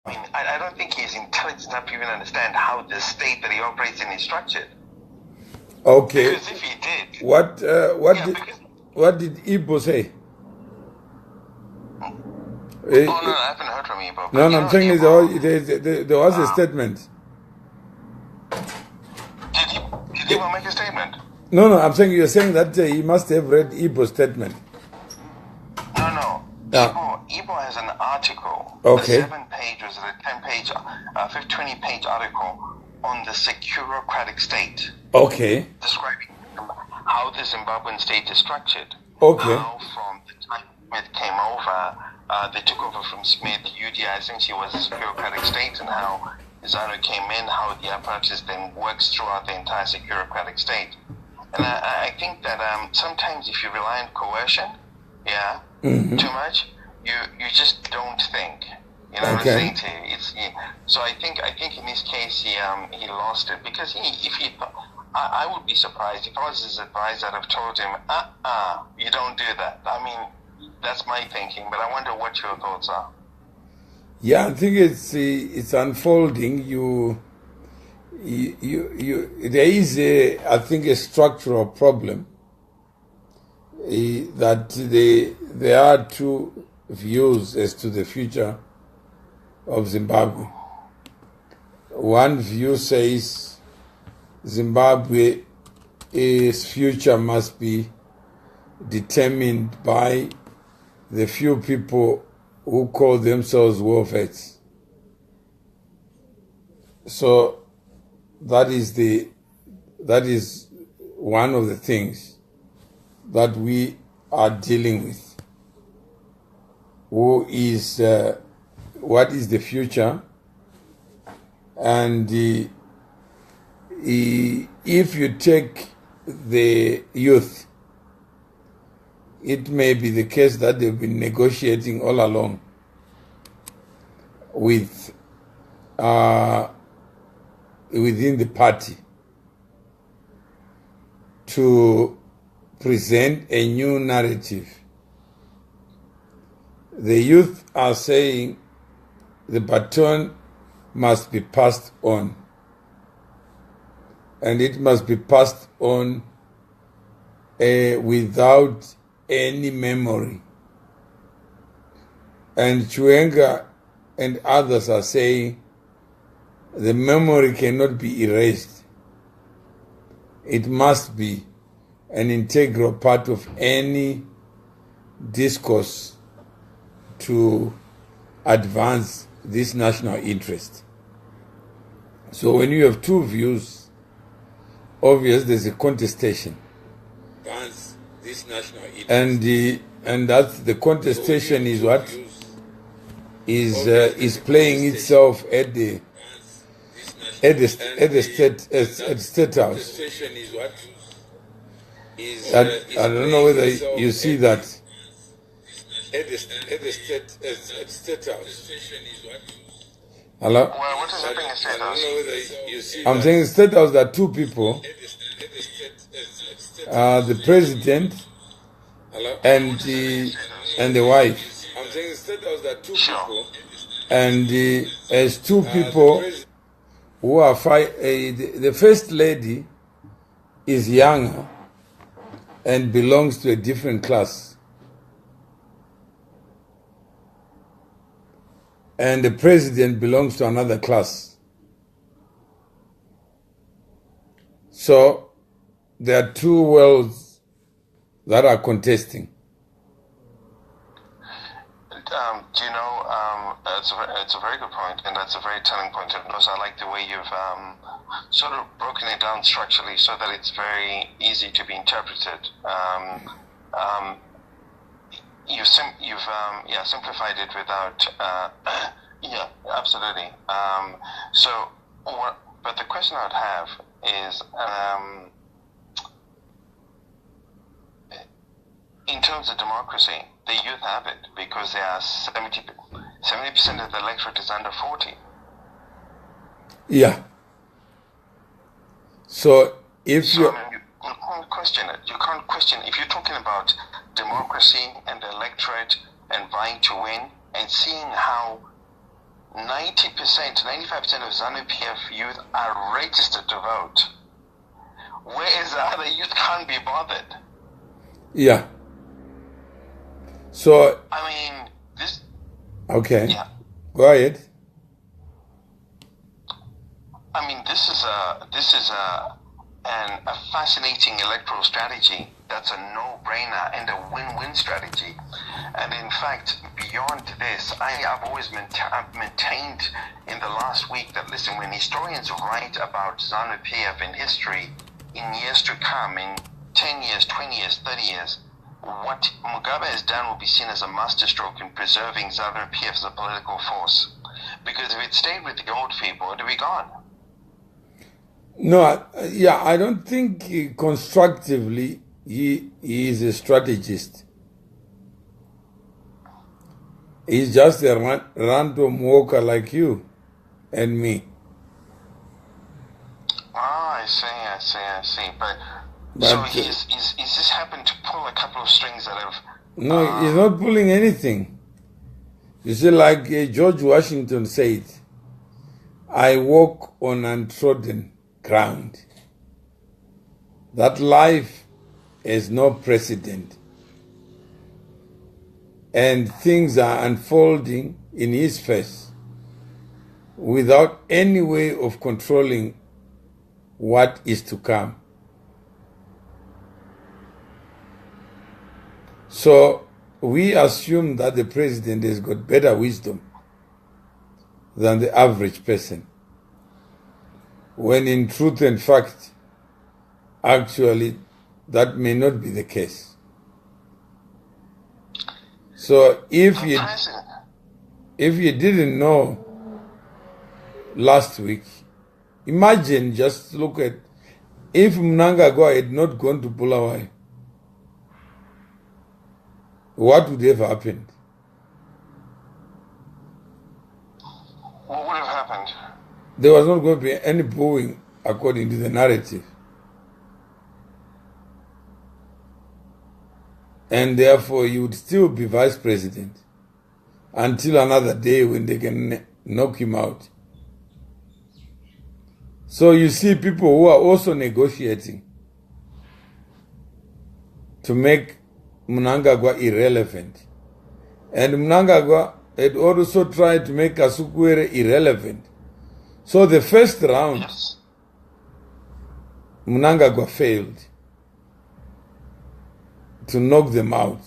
I mean, I don't think he's intelligent enough to even understand how the state that he operates in is structured. Okay. Because if he did, what did Igbo say? Oh no, I haven't heard from Igbo. No, I'm saying there was a statement. Did Igbo make a statement? No, I'm saying you're saying that he must have read Igbo's statement. No. Igbo has an article. Okay. A 7-page, was it a 10-page, 20-page article on the securocratic state. Okay. Describing how the Zimbabwean state is structured. Okay. How from the time Smith came over, they took over from Smith, UDI essentially was a securocratic state, and how ZANU came in, how the apparatus then works throughout the entire securocratic state. And I think that sometimes if you rely on coercion, too much, you just don't think. You know what I'm saying to you? So I think in this case he lost it, because I would be surprised if I was his advisor. I'd have told him, you don't do that. I mean, that's my thinking, but I wonder what your thoughts are. Yeah, I think it's unfolding. There is I think a structural problem that there are two views as to the future of Zimbabwe. One view says Zimbabwe's future must be determined by the few people who call themselves war vets. So that is one of the things that we are dealing with. What is the future? And if you take the youth, it may be the case that they've been negotiating all along with within the party to present a new narrative. The youth are saying the baton must be passed on, and it must be passed on without any memory. And Chiwenga and others are saying the memory cannot be erased. It must be an integral part of any discourse to advance this national interest. So when you have two views, obviously there's a contestation. And that's the contestation is what is playing itself at the State House. I don't know whether you see that. At the State House. Hello? Well, what is happening in State House? I'm saying the State House, there are two people. The president and the wife. I'm saying the State House, there are two people. And as two people who are the first lady is younger and belongs to a different class. And the president belongs to another class. So there are two worlds that are contesting. Do you know, it's a very good point, and that's a very telling point. And also, I like the way you've sort of broken it down structurally so that it's very easy to be interpreted. You've simplified it without, yeah, absolutely. But the question I'd have is, in terms of democracy, the youth have it because they are 70% of the electorate is under 40. Yeah. So if you can't question it. You can't question if you're talking about democracy and the electorate and vying to win and seeing how 90%, 95% of ZANU-PF youth are registered to vote. Whereas the other youth can't be bothered. Yeah. So, I mean, this... Okay. Yeah. Go ahead. I mean, this is a fascinating electoral strategy. That's a no-brainer and a win-win strategy. And in fact, beyond this, I've always maintained in the last week that, listen, when historians write about ZANU-PF in history, in years to come, in 10 years, 20 years, 30 years, what Mugabe has done will be seen as a masterstroke in preserving ZANU-PF as a political force. Because if it stayed with the old people, it would be gone. No, I don't think constructively he is a strategist. He's just a random walker like you and me. Ah, I see. But so he's just happened to pull a couple of strings that have... No, he's not pulling anything. You see, like George Washington said, I walk on untrodden ground. That life has no precedent. And things are unfolding in his face without any way of controlling what is to come. So we assume that the president has got better wisdom than the average person, when in truth and fact, actually, that may not be the case. So if you didn't know last week, imagine, just look at, if Mnangagwa had not gone to Bulawayo, what would have happened? What would have happened? There was not going to be any booing according to the narrative. And therefore, you would still be vice president until another day when they can knock him out. So you see people who are also negotiating to make Mnangagwa irrelevant. And Mnangagwa had also tried to make Kasukuwere irrelevant. So the first round, Yes. Mnangagwa failed to knock them out.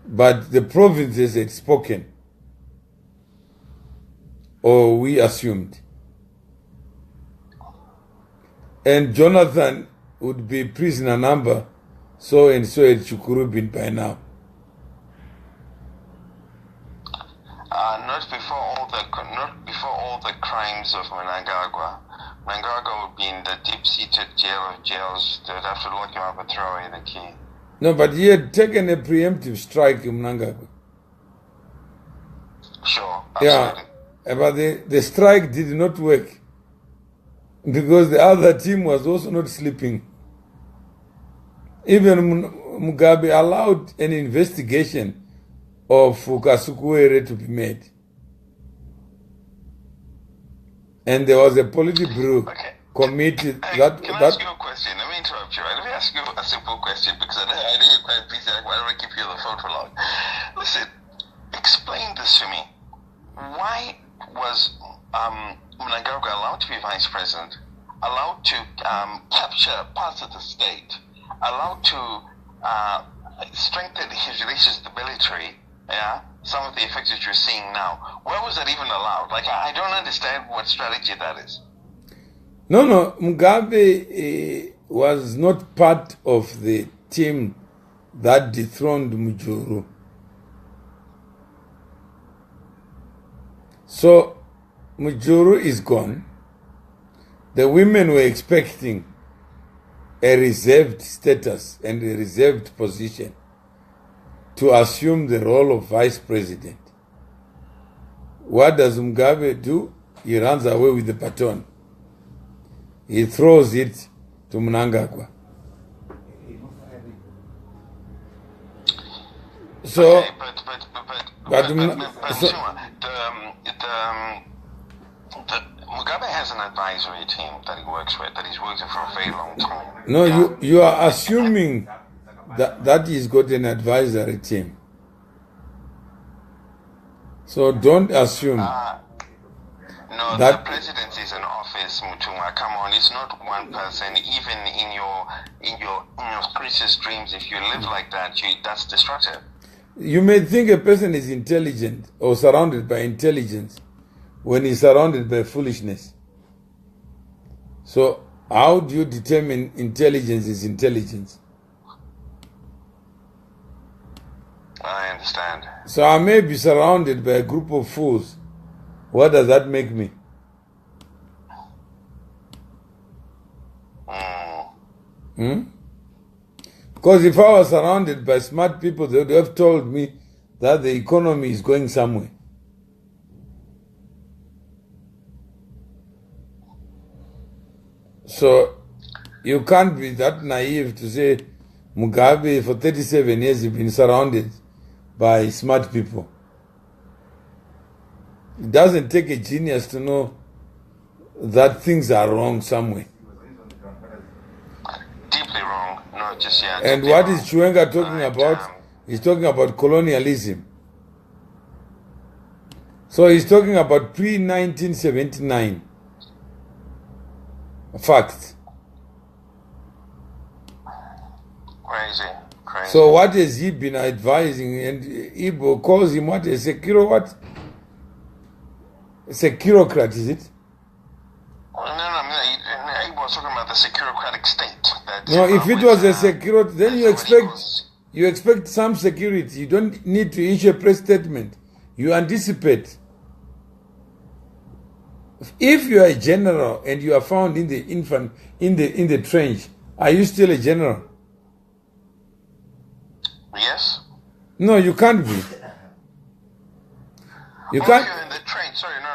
But the provinces had spoken, or we assumed. And Jonathan would be prisoner number so and so at Chukurubin by now. Not before all the crimes of Mnangagwa. Mnangagwa would be in the deep-seated jail of jails. They would have to lock him up and throw away the key. No, but he had taken a preemptive strike in Mnangagwa. Sure, absolutely. Yeah, but the strike did not work because the other team was also not sleeping. Even Mugabe allowed an investigation of Kasukuwere to be made. And there was a Politburo committee that... Can I ask you a question? Let me interrupt you. Let me ask you a simple question because I know you're quite busy. I don't want to keep you on the phone for long. Listen, explain this to me. Why was Mnangagwa allowed to be vice president, allowed to capture parts of the state, allowed to strengthen his relations with the military, yeah? Some of the effects that you're seeing now. Where was that even allowed? Like, I don't understand what strategy that is. No, Mugabe was not part of the team that dethroned Mujuru. So, Mujuru is gone. The women were expecting a reserved status and a reserved position to assume the role of vice president. What does Mugabe do? He runs away with the baton. He throws it to Mnangagwa. So, But Mugabe has an advisory team that he works with, that he's worked with for a very long time. No, you are assuming that he's got an advisory team. So don't assume. No, the presidency is an office, Mutunga. Come on, it's not one person. Even in your prettiest dreams, if you live like that, that's destructive. You may think a person is intelligent or surrounded by intelligence when he's surrounded by foolishness. So how do you determine intelligence is intelligence? I understand. So I may be surrounded by a group of fools. What does that make me? Because if I was surrounded by smart people, they would have told me that the economy is going somewhere. So you can't be that naive to say Mugabe for 37 years has been surrounded by smart people. It doesn't take a genius to know that things are wrong somewhere. Deeply wrong, not just yet. And what is Chiwenga talking about? He's talking about colonialism. So he's talking about pre-1979 facts. Crazy. So what has he been advising? And Igbo calls him what? A securocrat, is it? No, he was talking about the securocratic state. No, if it was a security, then you expect some security. You don't need to issue a press statement. You anticipate. If you are a general and you are found in the trench, are you still a general? Yes. No, you can't be. You can't. You're in the trench. Sorry, no.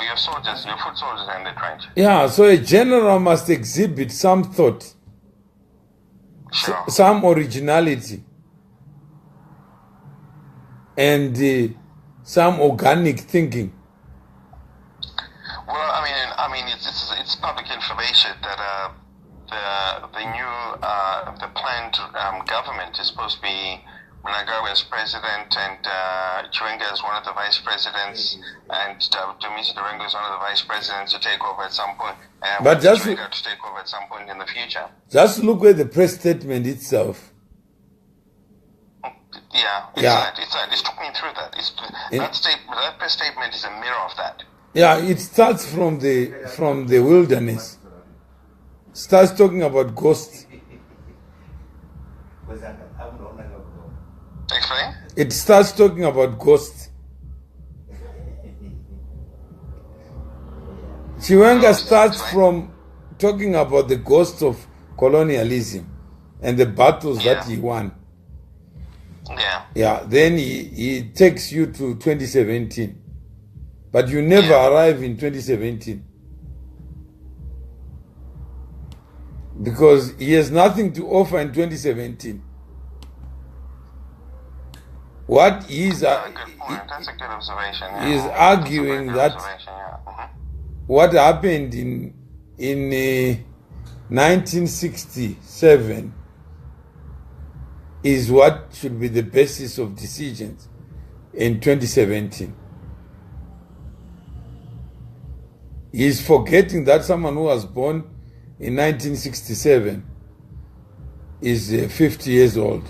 Your soldiers, your foot soldiers are in the trench. Yeah, so a general must exhibit some thought, Sure. some originality, and some organic thinking. Well, I mean, it's public information that the new planned government is supposed to be Mnangagwa as president, and Chiwenga is one of the vice presidents, and Dumisa Durengo is one of the vice presidents to take over at some point. But just Chiwenga to take over at some point in the future. Just look at the press statement itself. Yeah. It's talking through that. That press statement is a mirror of that. Yeah, it starts from the wilderness. Starts talking about ghosts. Explain? It starts talking about ghosts. Chiwenga starts from talking about the ghosts of colonialism and the battles that he won. Yeah. Then he takes you to 2017. But you never arrive in 2017. Because he has nothing to offer in 2017. What he is... That's a good observation. Yeah. He is arguing that what happened in 1967 is what should be the basis of decisions in 2017. He is forgetting that someone who was born in 1967 is 50 years old.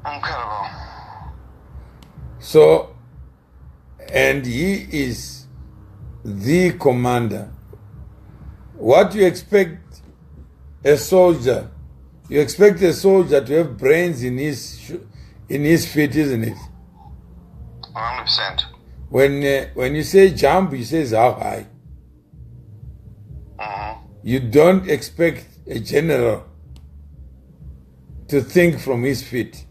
Incredible. So, and he is the commander. What do you expect a soldier? You expect a soldier to have brains in his feet, isn't it? 100%. When you say jump, you say how high. You don't expect a general to think from his feet.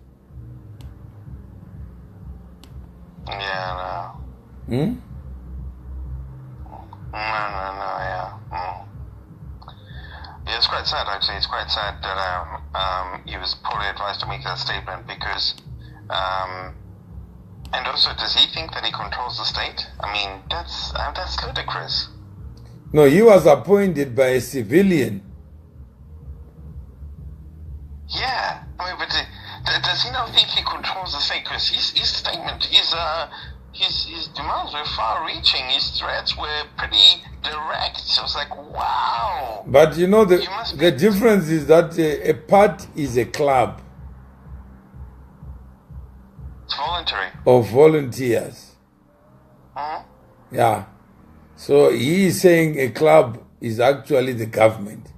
Yeah, no. Hmm? No, yeah. Yeah, it's quite sad, actually. It's quite sad that he was poorly advised to make that statement because, and also, does he think that he controls the state? I mean, that's ludicrous. No, he was appointed by a civilian. Yeah, I mean, but does he not think he controls the state? Because his statement, his demands were far-reaching. His threats were pretty direct. So I was like, wow. But you know, the difference is that a part is a club. It's voluntary. Of volunteers. Yeah. So he is saying a club is actually the government.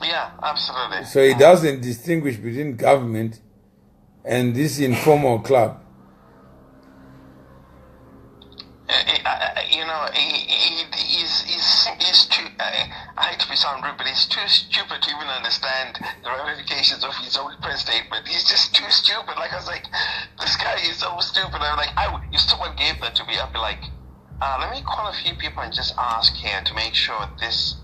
Yeah, absolutely. So he doesn't distinguish between government and this informal club. You know, he's too, I hate to sound rude, but he's too stupid to even understand the ramifications of his own press statement. He's just too stupid. Like, I was like, this guy is so stupid. I'm like, if someone gave that to me, I'd be like, let me call a few people and just ask here to make sure this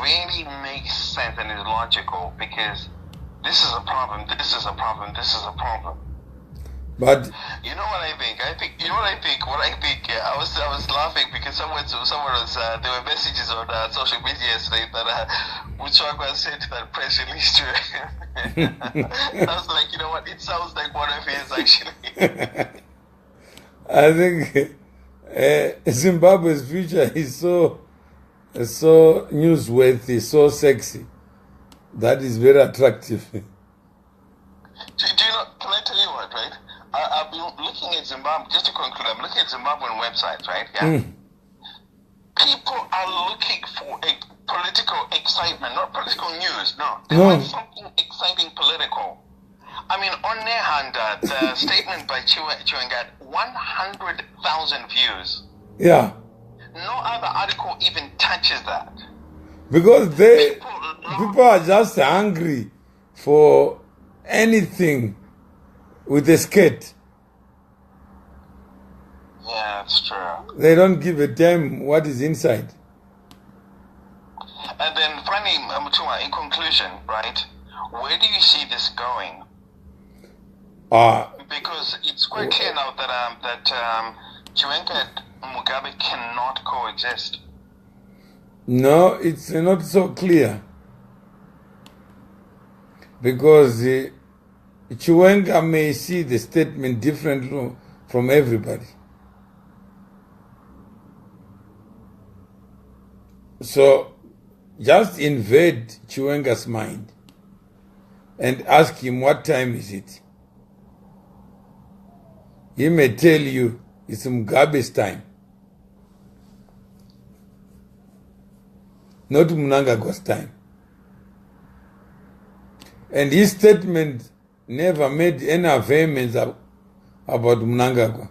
really makes sense and is logical, because this is a problem, this is a problem, this is a problem. But you know what I think? I was laughing because someone was there were messages on social media yesterday that Muchwagwa sent that press release to him. I was like, you know what? It sounds like one of his actually. I think Zimbabwe's future is so newsworthy, so sexy. That is very attractive. Do you know? Can I tell you what? Right? I've been looking at Zimbabwe, just to conclude, I'm looking at Zimbabwean websites, right? Yeah. People are looking for a political excitement, not political news, no. They want something exciting political. I mean, on their hand, the statement by Chiwenga got 100,000 views. Yeah. No other article even touches that. Because people are just hungry for anything with a skirt. Yeah, it's true. They don't give a damn what is inside. And then finally, Mutuma, in conclusion, right, where do you see this going? Because it's quite clear now that Chiwenga and Mugabe cannot coexist. No, it's not so clear. Because Chiwenga may see the statement differently from everybody. So just invade Chiwenga's mind and ask him what time is it. He may tell you it's Mugabe's time, not Mnangagwa's time. And his statement never made any vehemence about Mnangagwa.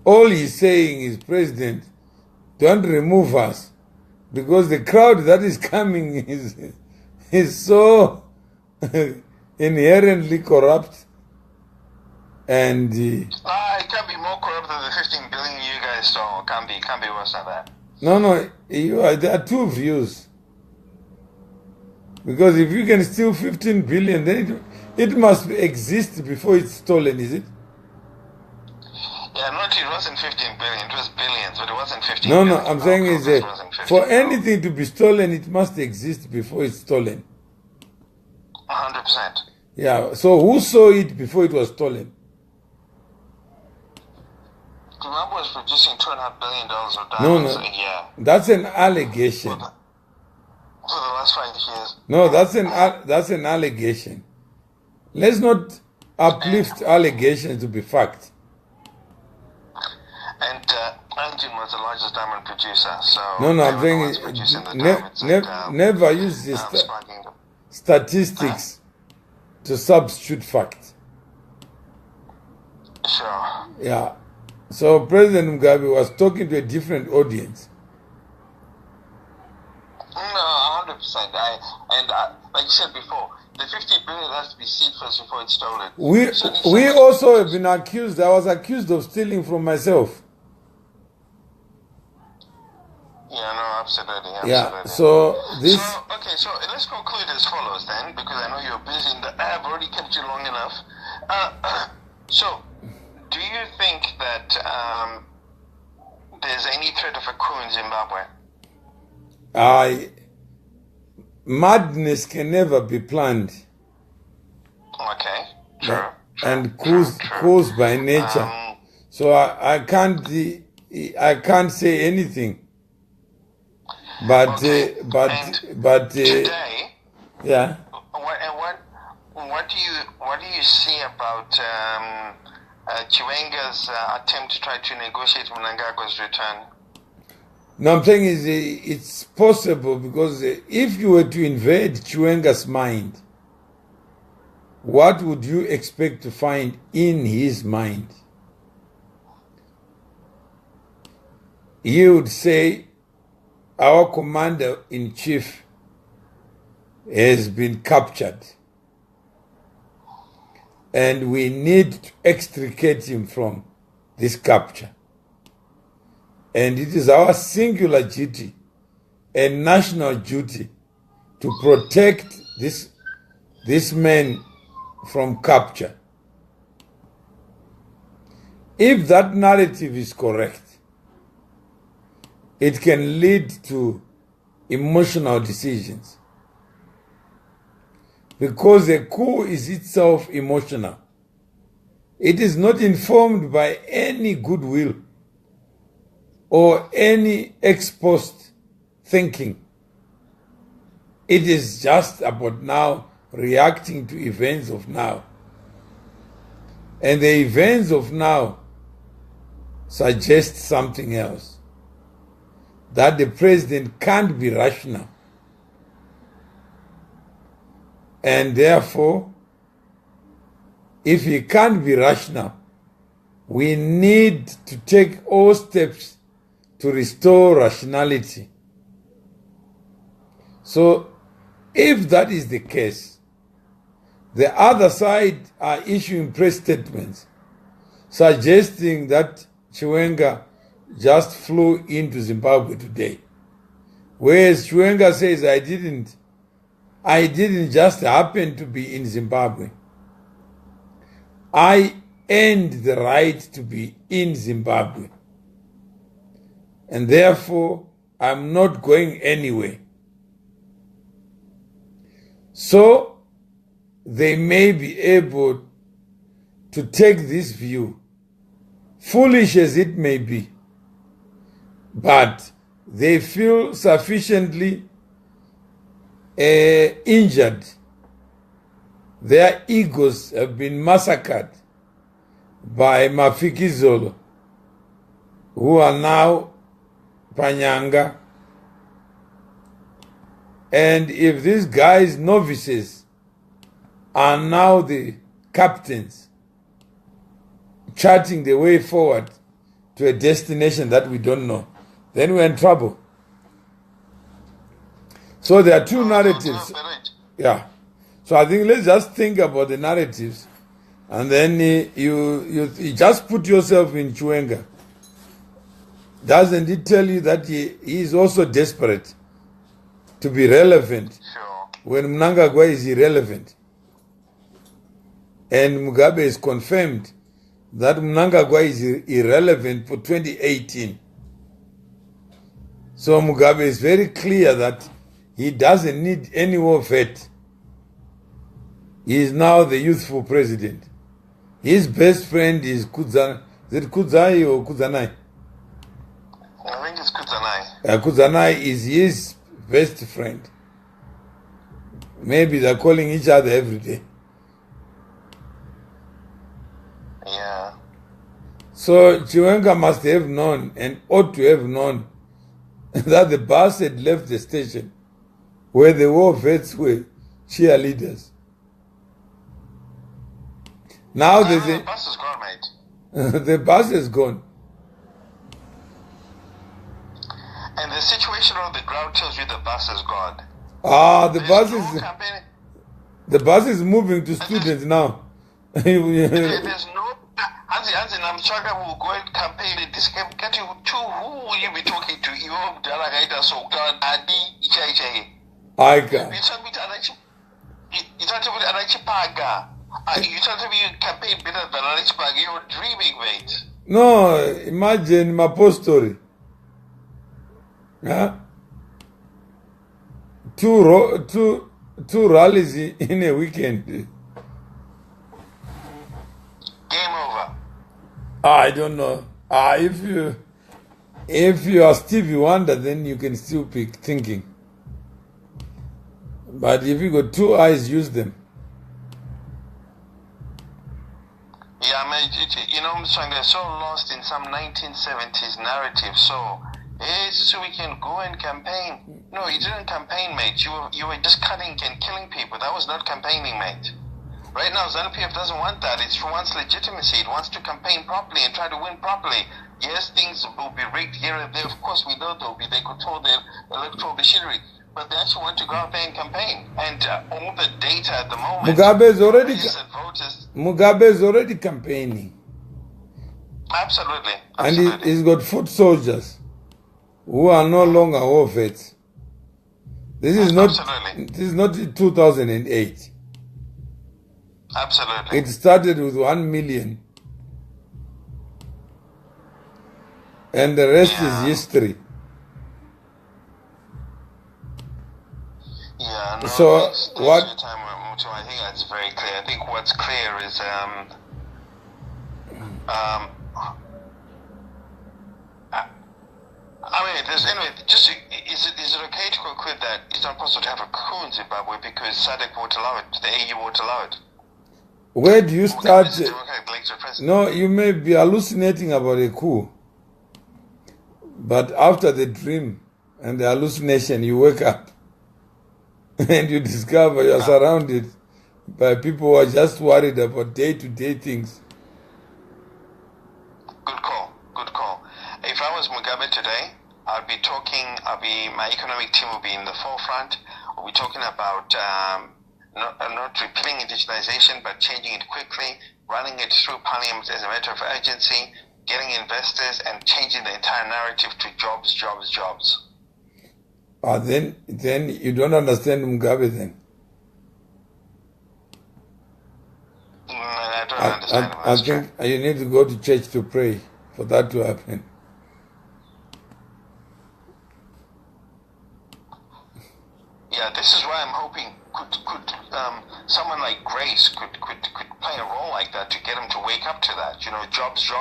All he's saying is, President, don't remove us, because the crowd that is coming is so inherently corrupt. And it can be more corrupt than the 15 billion you guys stole. Can be worse than that. No, there are two views. Because if you can steal 15 billion, then it must exist before it's stolen, is it? Yeah, it wasn't 15 billion, it was billions, but it wasn't 15 billion. No, I'm saying is for anything to be stolen, it must exist before it's stolen. 100%. Yeah, so who saw it before it was stolen? Zimbabwe was producing $2.5 billion of diamonds a year. That's an allegation. For the last 5 years. No, that's an allegation. Let's not uplift allegations to be fact. And Anjin was the largest diamond producer, so... No, I'm saying never use the statistics to substitute facts. Sure. Yeah. So President Mugabe was talking to a different audience. No, 100%. Like you said before, the 50 billion has to be seized first before it's stolen. We also have been accused. I was accused of stealing from myself. Yeah, no, absolutely. Yeah, so this... So, okay, so let's conclude as follows then, because I know you're busy and I have already kept you long enough. So, do you think that there's any threat of a coup in Zimbabwe? Madness can never be planned. Okay, true. And caused by nature. So I can't say anything. But okay. Today, yeah. What do you see about Chiwenga's attempt to try to negotiate Mnangagwa's return? No, I'm saying it's possible, because if you were to invade Chiwenga's mind, what would you expect to find in his mind? He would say, our commander-in-chief has been captured, and we need to extricate him from this capture. And it is our singular duty and national duty to protect this man from capture. If that narrative is correct, it can lead to emotional decisions, because a coup is itself emotional. It is not informed by any goodwill or any ex post thinking. It is just about now reacting to events of now. And the events of now suggest something else. That the president can't be rational. And therefore, if he can't be rational, we need to take all steps to restore rationality. So, if that is the case, the other side are issuing press statements suggesting that Chiwenga just flew into Zimbabwe today. Whereas Chiwenga says, I didn't just happen to be in Zimbabwe. I earned the right to be in Zimbabwe. And therefore, I'm not going anywhere. So, they may be able to take this view, foolish as it may be, but they feel sufficiently injured. Their egos have been massacred by Mafikizolo, who are now Panyanga. And if these guys, novices, are now the captains, charting the way forward to a destination that we don't know, then we're in trouble. So there are two narratives. Yeah. So I think let's just think about the narratives, and then you just put yourself in Chiwenga. Doesn't it tell you that he is also desperate to be relevant when Mnangagwa is irrelevant? And Mugabe is confirmed that Mnangagwa is irrelevant for 2018. So Mugabe is very clear that he doesn't need any more vet. He is now the youthful president. His best friend is Kudzanai. Is it Kudzai or Kudzanai? I think it's Kudzanai. Kudzanai is his best friend. Maybe they're calling each other every day. Yeah. So Chiwenga must have known, and ought to have known, that the bus had left the station where the war vets were cheerleaders. Now the bus is gone, mate. The bus is gone. And the situation on the ground tells you the bus is gone. The bus is moving to students now. There's no, Hansi, I'm struggling. Will go and campaign. Get you to who will you be talking to? You so Adi I can. You tell me you campaign better than Richburg. You're dreaming, mate. No, imagine my post story. Yeah. Two rallies in a weekend. Game over. I don't know. If you are Stevie Wonder, then you can still be thinking. But if you got two eyes, use them. Yeah, I mean, they're so lost in some 1970s narrative. So we can go and campaign. No, you didn't campaign, mate. You were just cutting and killing people. That was not campaigning, mate. Right now, ZANU-PF doesn't want that. It wants legitimacy. It wants to campaign properly and try to win properly. Yes, things will be rigged here and there. Of course, we know they control the electoral machinery. But they actually want to go out there and campaign. And all the data at the moment... Mugabe is already campaigning. Absolutely. And he's got foot soldiers who are no longer war vets. This is not 2008. Absolutely. It started with 1 million. And the rest is history. Yeah, no, so what? I think that's very clear. I think what's clear is is it okay to conclude that it's not possible to have a coup in Zimbabwe because SADC won't allow it, the AU won't allow it? Where do you start? No, you may be hallucinating about a coup. But after the dream and the hallucination, you wake up and you discover you are surrounded by people who are just worried about day-to-day things. Good call. If I was Mugabe today, my economic team will be in the forefront. We'll be talking about not repealing indigenization, but changing it quickly, running it through parliament as a matter of urgency, getting investors and changing the entire narrative to jobs. Then you don't understand Mugabe then. I don't understand. I think you need to go to church to pray for that to happen. Yeah, this is why I'm hoping could someone like Grace could play a role like that to get him to wake up to that. Jobs.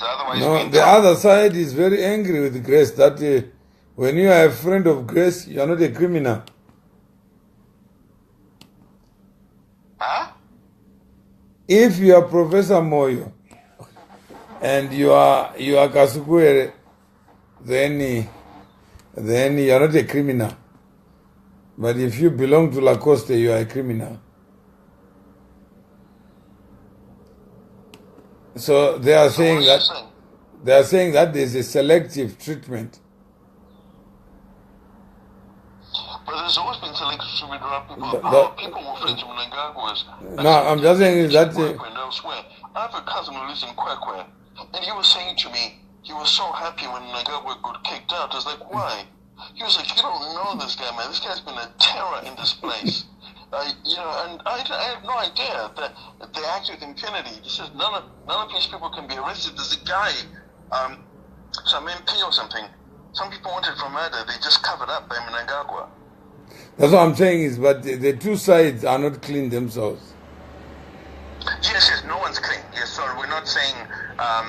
Otherwise, no, the other side is very angry with Grace that when you are a friend of Grace, you are not a criminal. Huh? If you are Professor Moyo and you are Kasukwere, then you are not a criminal. But if you belong to Lacoste, you are a criminal. So they are saying that there is a selective treatment. But there's always been selective treatment around people. People were friends from Mnangagwa's. No, I'm just saying that. Elsewhere. I have a cousin who lives in Kwekwe, and he was saying to me, he was so happy when Mnangagwa got kicked out. I was like, why? He was like, you don't know this guy, man. This guy's been a terror in this place. And I have no idea that they act with impunity. He says none of these people can be arrested. There's a guy, some MP or something. Some people wanted for murder. They just covered up by Mnangagwa. That's what I'm saying is, but the two sides are not clean themselves. Yes, no one's clean. Yes, sorry, we're not saying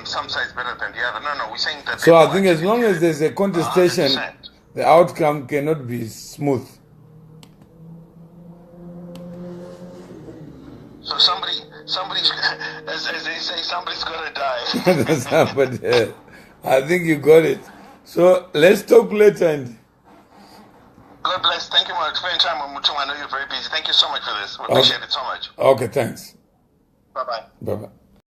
some side's better than the other. No, we're saying that. So I think as long as there's a contestation, 100%. The outcome cannot be smooth. So somebody's, as they say, somebody's gonna die. Somebody, I think you got it. So let's talk later. And God bless. Thank you much for your time, Mutum. I know you're very busy. Thank you so much for this. We appreciate it so much. Okay, thanks. Bye-bye. Bye-bye.